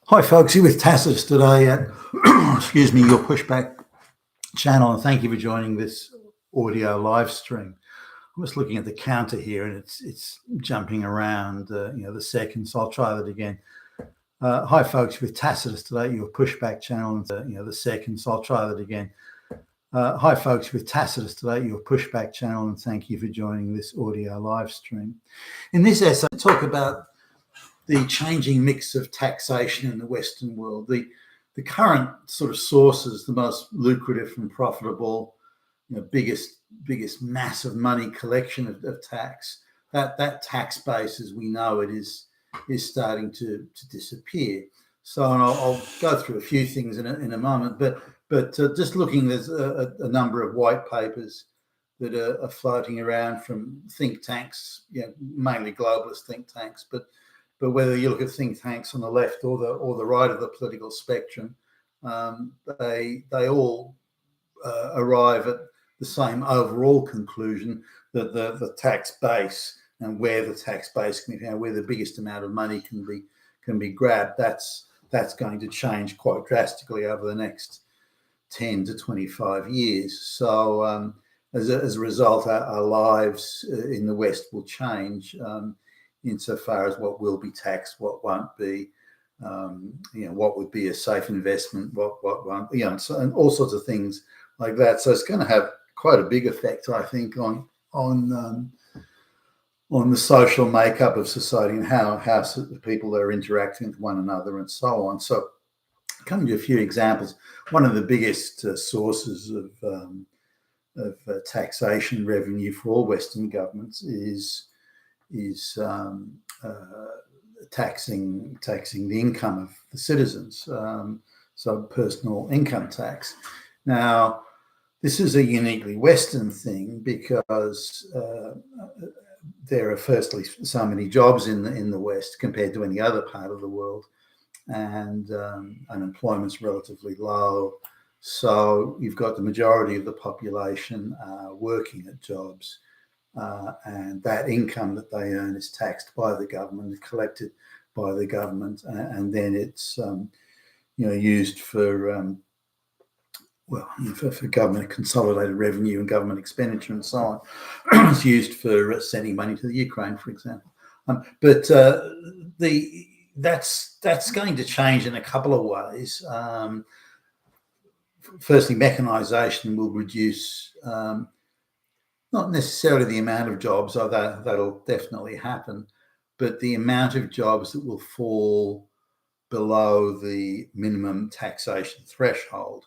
Hi folks, here with Tacitus today at excuse me, your pushback channel, and thank you for joining this audio live stream. I'm just looking at the counter here and it's jumping around the seconds, so I'll try that again. Hi folks, with Tacitus today, your pushback channel, and the seconds, so I'll try that again. Hi folks, with Tacitus today, your pushback channel, and thank you for joining this audio live stream. In this essay, I talk about the changing mix of taxation in the Western world, the current sort of sources, the most lucrative and profitable, biggest mass of money collection of tax. That tax base, as we know it, is starting to disappear. So, and I'll go through a few things in a moment, but just looking, there's a number of white papers that are floating around from think tanks, mainly globalist think tanks, but whether you look at think tanks on the left or the right of the political spectrum, they all arrive at the same overall conclusion that the tax base and where the tax base can be found, where the biggest amount of money can be grabbed, that's going to change quite drastically over the next 10 to 25 years. So as a result, our lives in the West will change. Insofar as what will be taxed, what won't be, what would be a safe investment, what won't, and all sorts of things like that. So it's going to have quite a big effect, I think, on the social makeup of society and how people are interacting with one another and so on. So, coming to a few examples, one of the biggest sources of taxation revenue for all Western governments is taxing the income of the citizens, so personal income tax. Now, this is a uniquely Western thing because there are firstly so many jobs in the West compared to any other part of the world, and unemployment's relatively low. So you've got the majority of the population working at jobs. And that income that they earn is taxed by the government, collected by the government, and then it's used for for government consolidated revenue and government expenditure and so on. It's used for sending money to the Ukraine, for example. But that's going to change in a couple of ways. Firstly, mechanisation will reduce. Not necessarily the amount of jobs, although that'll definitely happen, but the amount of jobs that will fall below the minimum taxation threshold,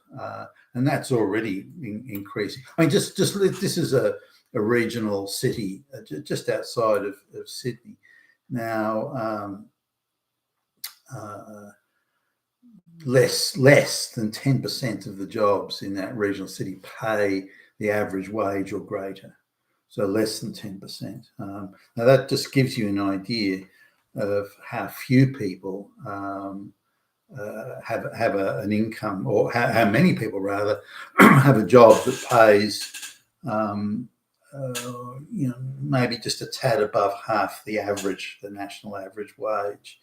and that's already increasing. I mean, just this is a regional city just outside of Sydney. Now, less than 10% of the jobs in that regional city pay the average wage or greater, so less than 10%. Now that just gives you an idea of how few people have an income, or how many people rather have a job that pays, maybe just a tad above half the national average wage.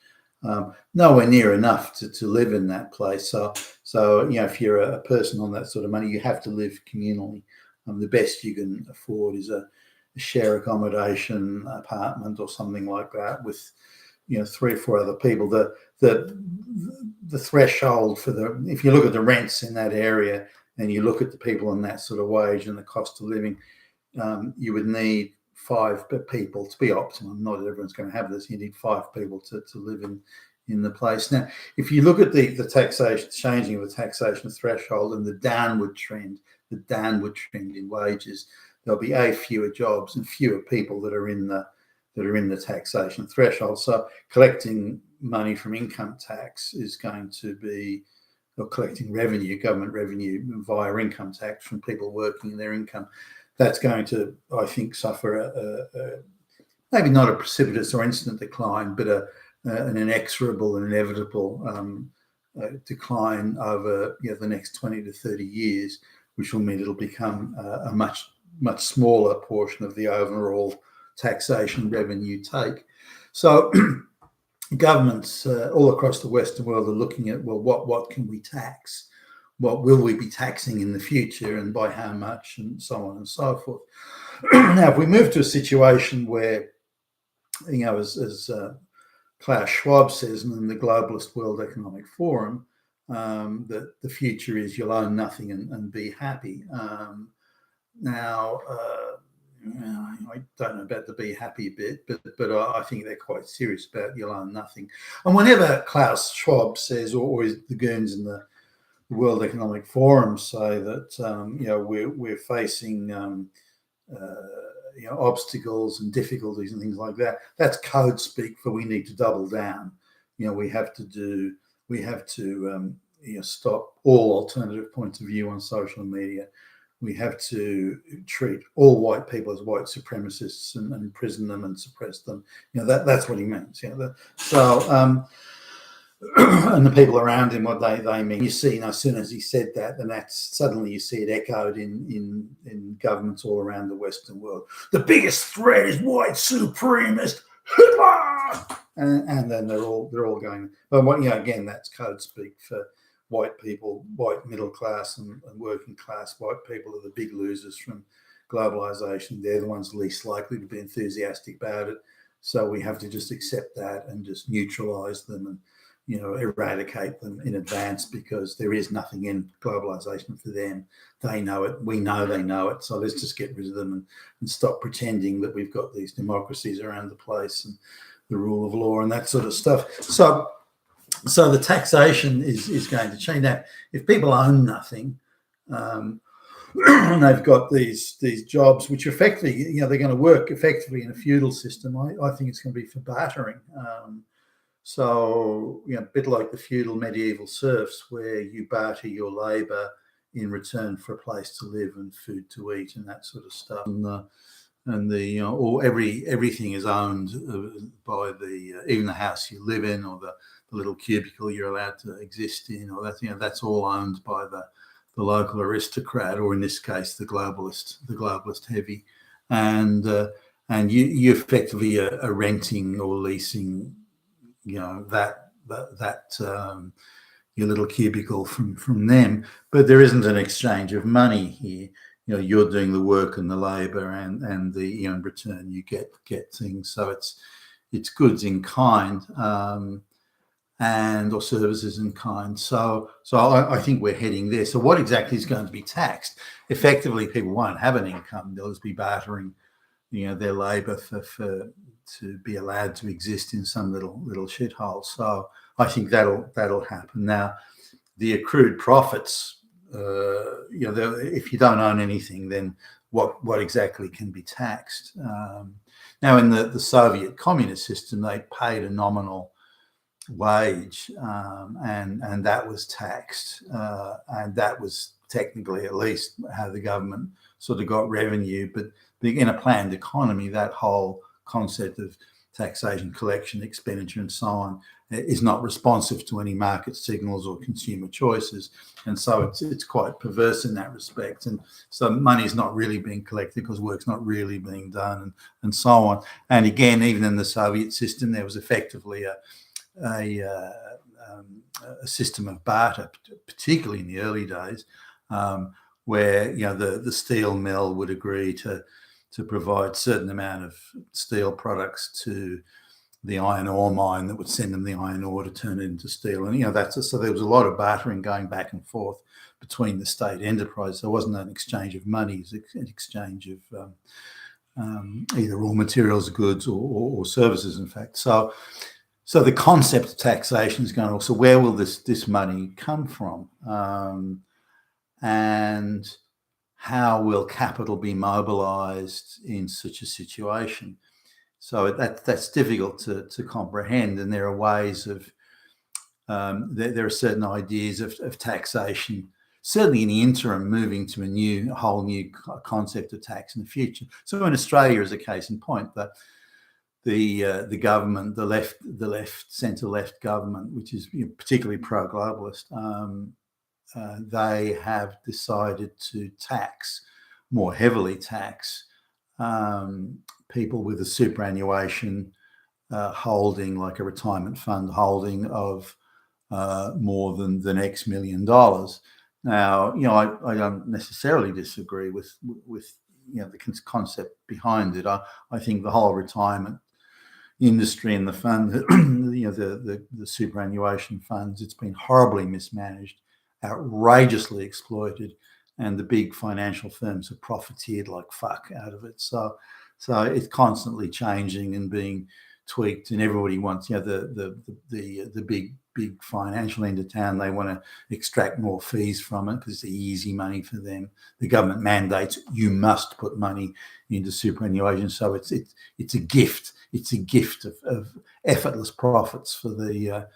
Nowhere near enough to live in that place. So if you're a person on that sort of money, you have to live communally. The best you can afford is a share accommodation apartment or something like that with 3 or 4 other people. The threshold for if you look at the rents in that area and you look at the people on that sort of wage and the cost of living, you would need 5 people to be optimum. Not everyone's going to have this. You need 5 people to live in the place. Now, if you look at the taxation, changing of the taxation threshold and the downward trend in wages, there'll be fewer jobs and fewer people that are in the taxation threshold. So collecting money from income tax is going to be, or collecting revenue, government revenue via income tax from people working in their income, that's going to, I think, suffer maybe not a precipitous or instant decline, but an inexorable and inevitable decline over the next 20 to 30 years, which will mean it'll become a much smaller portion of the overall taxation revenue take. So governments all across the Western world are looking at, well, what can we tax? What will we be taxing in the future, and by how much, and so on and so forth. Now, if we move to a situation where, as Klaus Schwab says in the Globalist World Economic Forum, that the future is you'll own nothing and be happy. Now, I don't know about the be happy bit, but I think they're quite serious about you'll own nothing. And whenever Klaus Schwab says, or the goons in the World Economic Forum say that we're facing obstacles and difficulties and things like that, that's code speak for we need to double down. We have to stop all alternative points of view on social media. We have to treat all white people as white supremacists and imprison them and suppress them. That's what he means. And the people around him, what they mean. You see, as soon as he said that, then suddenly you see it echoed in governments all around the Western world. The biggest threat is white supremacist, and then they're all going. But again, that's code speak for white people, white middle class and working class white people are the big losers from globalization. They're the ones least likely to be enthusiastic about it. So we have to just accept that and just neutralize them and eradicate them in advance, because there is nothing in globalization for them. They know it. We know they know it. So let's just get rid of them and stop pretending that we've got these democracies around the place and the rule of law and that sort of stuff. So the taxation is going to change. Now, if people own nothing, and they've got these jobs which effectively, they're going to work effectively in a feudal system. I think it's going to be for bartering. So, a bit like the feudal medieval serfs, where you barter your labour in return for a place to live and food to eat and that sort of stuff. Everything is owned by even the house you live in, or the little cubicle you're allowed to exist in, or that's all owned by the local aristocrat, or in this case, the globalist heavy, and you effectively are renting or leasing, your little cubicle from them, but there isn't an exchange of money here. You're doing the work and the labour, and in return you get things. So it's goods in kind, or services in kind. So I think we're heading there. So what exactly is going to be taxed? Effectively, people won't have an income. They'll just be bartering, their labour for to be allowed to exist in some little shithole. So I think that'll happen. Now, the accrued profits, if you don't own anything, then what exactly can be taxed? Now, in the Soviet communist system, they paid a nominal wage, and that was taxed, and that was technically, at least, how the government sort of got revenue. But in a planned economy, that whole concept of taxation, collection, expenditure, and so on is not responsive to any market signals or consumer choices, and so it's quite perverse in that respect. And so money is not really being collected because work's not really being done, and so on. And again, even in the Soviet system, there was effectively a system of barter, particularly in the early days, where the steel mill would agree to provide certain amount of steel products to the iron ore mine that would send them the iron ore to turn it into steel. And so there was a lot of bartering going back and forth between the state enterprise. There wasn't an exchange of money, it was an exchange of either raw materials, goods, or services, in fact. So the concept of taxation is going to also, where will this money come from? And how will capital be mobilized in such a situation? So that's difficult to comprehend, and there are ways of there are certain ideas of taxation, certainly in the interim, moving to a whole new concept of tax in the future. So in Australia, as a case in point, that the government, the left centre-left government, which is particularly pro-globalist, they have decided to more heavily tax people with a superannuation holding, like a retirement fund holding of more than the next $1 million. Now, I don't necessarily disagree with the concept behind it. I think the whole retirement industry and the fund, the superannuation funds, it's been horribly mismanaged, outrageously exploited, and the big financial firms have profiteered like fuck out of it. So it's constantly changing and being tweaked, and everybody wants, the big financial end of town, they want to extract more fees from it because it's easy money for them. The government mandates you must put money into superannuation, so it's a gift. It's a gift of effortless profits for the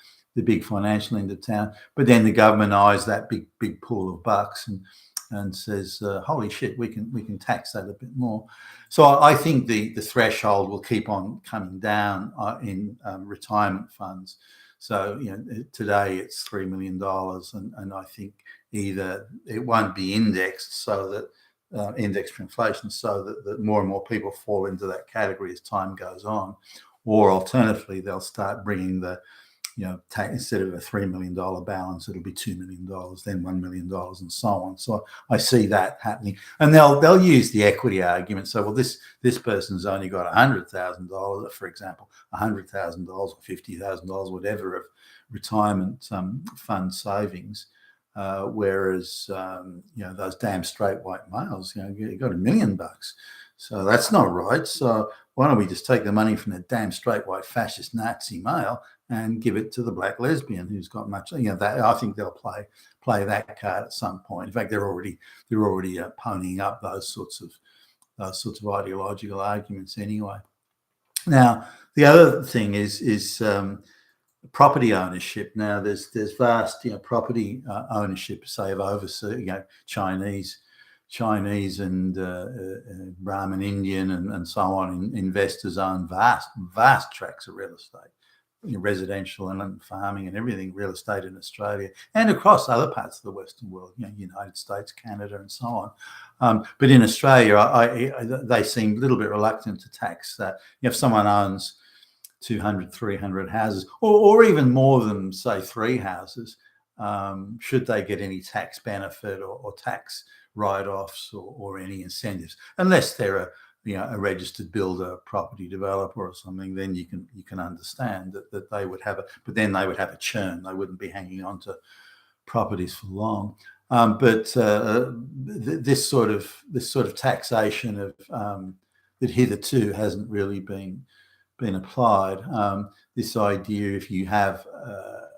big financial end of town. But then the government eyes that big pool of bucks and says, "Holy shit, we can tax that a bit more." So I think the threshold will keep on coming down in retirement funds. So today it's $3 million, and I think either it won't be indexed so that indexed for inflation, so that more and more people fall into that category as time goes on, or alternatively they'll start bringing the instead of a $3 million balance, it'll be $2 million, then $1 million, and so on. So I see that happening, and they'll use the equity argument. So, well, this person's only got $100,000, for example, $100,000 or $50,000, whatever, of retirement fund savings, whereas those damn straight white males, you got $1 million. So that's not right. So why don't we just take the money from the damn straight white fascist Nazi male and give it to the black lesbian who's got much? That I think they'll play that card at some point. In fact, they're already ponying up those sorts of ideological arguments anyway. Now, the other thing is property ownership. Now, there's vast property ownership, say, of overseas, Chinese and Brahmin Indian and so on. Investors own vast tracts of real estate, residential and farming and everything, real estate in Australia and across other parts of the Western world, United States, Canada, and so on. But in Australia, they seem a little bit reluctant to tax that. If someone owns 200, 300 houses, or even more than, say, 3 houses, should they get any tax benefit or tax write-offs or any incentives, unless they're a registered builder, property developer or something, then you can understand that they would have but then they would have a churn. They wouldn't be hanging on to properties for long. But this sort of taxation of that hitherto hasn't really been applied. This idea, if you have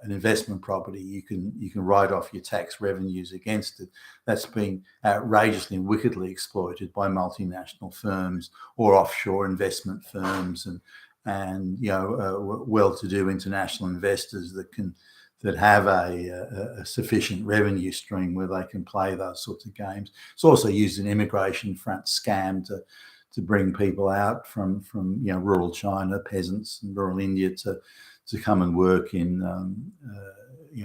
an investment property, you can write off your tax revenues against it. That's been outrageously and wickedly exploited by multinational firms or offshore investment firms and well-to-do international investors that have a sufficient revenue stream where they can play those sorts of games. It's also used an immigration front scam to bring people out from rural China, peasants in rural India, to come and work in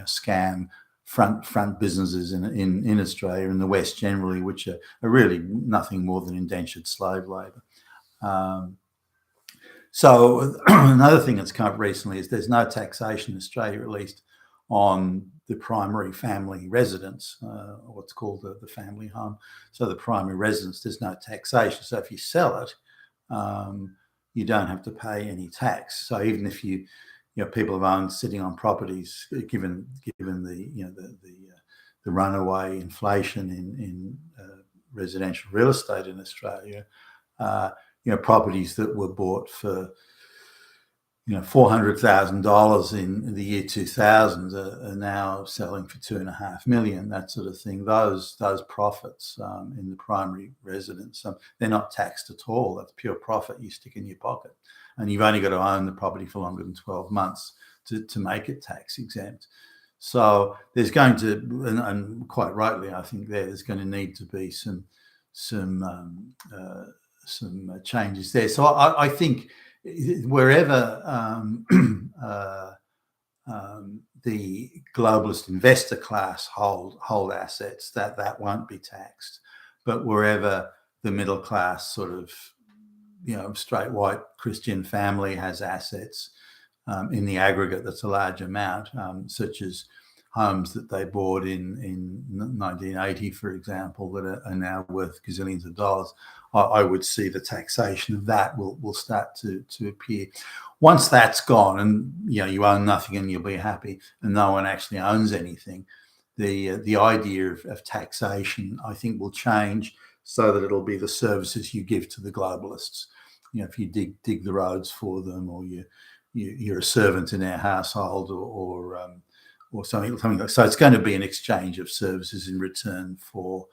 scam front businesses in Australia and the West generally, which are really nothing more than indentured slave labour. So another thing that's come up recently is there's no taxation in Australia, at least, on the primary family residence, what's called the family home. So the primary residence, there's no taxation. So if you sell it, you don't have to pay any tax. So even if people have owned sitting on properties, given the runaway inflation in residential real estate in Australia, properties that were bought for $400,000 in the year 2000 are now selling for $2.5 million, that sort of thing. Those profits in the primary residence, they're not taxed at all. That's pure profit you stick in your pocket, and you've only got to own the property for longer than 12 months to make it tax exempt. So there's going to, and quite rightly, I think there's going to need to be some changes there. So I think wherever the globalist investor class hold assets, that won't be taxed, but wherever the middle class sort of straight white Christian family has assets in the aggregate that's a large amount, such as homes that they bought in 1980, for example, that are now worth gazillions of dollars, I would see the taxation of that will start to appear. Once that's gone and you own nothing and you'll be happy, and no one actually owns anything, the idea of taxation, I think, will change so that it'll be the services you give to the globalists. If you dig the roads for them, or you're a servant in their household, or something like. So it's going to be an exchange of services in return for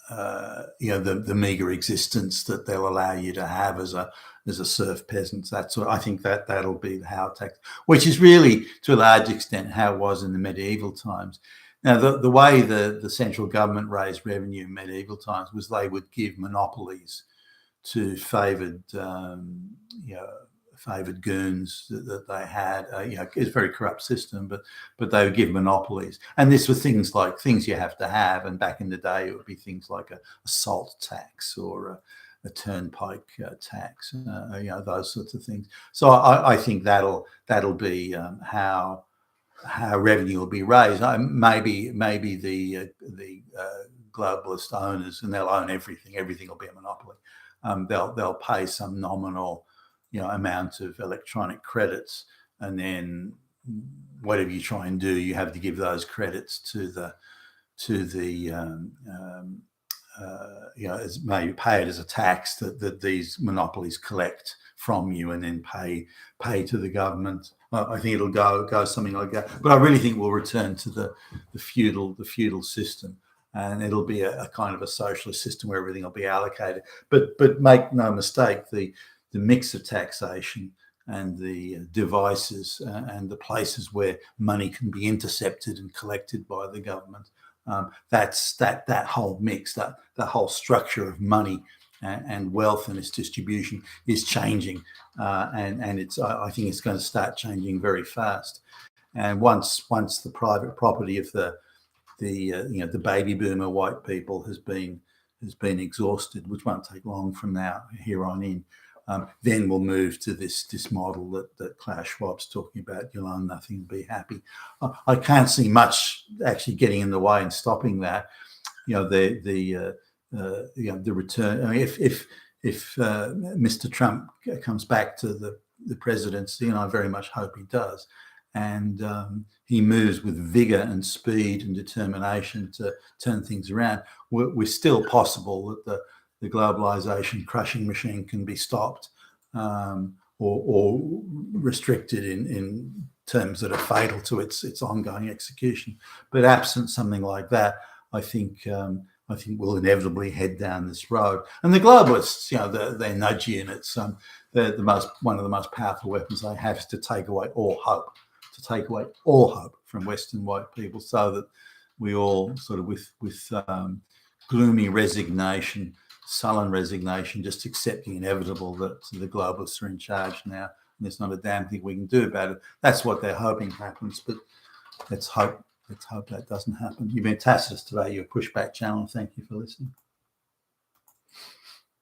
the meager existence that they'll allow you to have as a serf peasant. I think that'll be how tax, which is really to a large extent how it was in the medieval times. Now, the way the central government raised revenue in medieval times was they would give monopolies to favoured goons that they had. It's a very corrupt system, but they would give monopolies, and this were things you have to have. And back in the day, it would be things like a salt tax or a turnpike tax, those sorts of things. So I think that'll be how revenue will be raised. Maybe the globalist owners, and they'll own everything. Everything will be a monopoly. They'll pay some nominal amount of electronic credits, and then whatever you try and do, you have to give those credits to the as maybe pay it as a tax that these monopolies collect from you, and then pay to the government. I think it'll go something like that. But I really think we'll return to the feudal system, and it'll be a kind of a socialist system where everything will be allocated. But make no mistake, the mix of taxation and the devices and the places where money can be intercepted and collected by the government, that whole mix, that whole structure of money and wealth and its distribution is changing, and I think it's going to start changing very fast. And once the private property of the baby boomer white people has been exhausted, which won't take long from now here on in, then we'll move to this model that Klaus Schwab's talking about. You'll own nothing and be happy. I can't see much actually getting in the way and stopping that. The return. I mean, if Mr. Trump comes back to the presidency, and I very much hope he does, and he moves with vigor and speed and determination to turn things around, we're still possible that the globalization crushing machine can be stopped or restricted in terms that are fatal to its ongoing execution. But absent something like that, I think we'll inevitably head down this road. And the globalists, their nudge units, one of the most powerful weapons they have is to take away all hope from Western white people, so that we all sort of with gloomy resignation, sullen resignation, just accept the inevitable that the globalists are in charge now, and there's not a damn thing we can do about it. That's what they're hoping happens, but let's hope that doesn't happen. You've been Tacitus today, your Pushback channel. Thank you for listening.